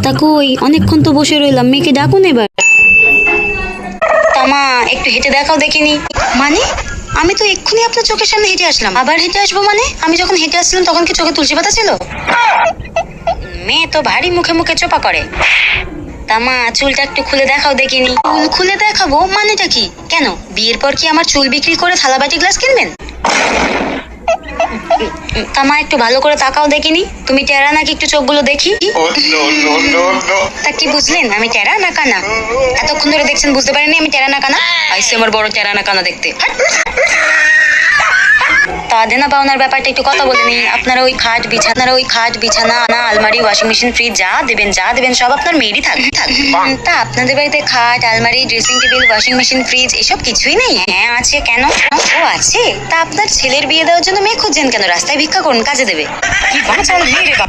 তা কই, অনেকক্ষণ তো বসে রইলাম, মেয়েকে ডাকুন এবার। তামা, একটু হেঁটে দেখাও দেখিনি। মানে আমি তো এক্ষুনি আপনার চোখের সামনে হেঁটে আসলাম, আবার হেঁটে আসবো মানে? আমি যখন হেঁটে আসছিলাম তখন কি চোখে তুলসী পাতা ছিল? মেয়ে তো ভারী মুখে মুখে চোপা করে। তামা, চুলটা একটু খুলে দেখাও দেখিনি। চুল খুলে দেখাবো মানেটা কি? কেন, বিয়ের পর কি আমার চুল বিক্রি করে থালাবাটি গ্লাস কিনবেন? তামা, একটু ভালো করে তাকাও দেখিনি। তুমি টেরা নাকি, একটু চোখগুলো দেখি। তা কি বুঝলেন আমি টেরা না কানা? এতক্ষণ ধরে দেখছেন, বুঝতে পারেননি আমি টেরা না কানা? আইসে আমার বড় টেরা না কানা দেখতে। তা দেনা পাওনার ব্যাপারটা একটু কথা বলে নি। আপনারা ওই খাট বিছানা না, আলমারি, ওয়াশিং মেশিন, ফ্রিজ যা দেবেন সব আপনার মেয়েরই থাকবে। তা আপনাদের বাড়িতে খাট, আলমারি, dressing table, washing machine, fridge এসব কিছুই নেই? হ্যাঁ আছে। কেন? ও আছে। তা আপনার ছেলের বিয়ে দেওয়ার জন্য মেয়ে খুঁজছেন কেন? রাস্তায় ভিক্ষা করুন, কাজে দেবে। কি বাঁচাল মেয়ে রে বাবা।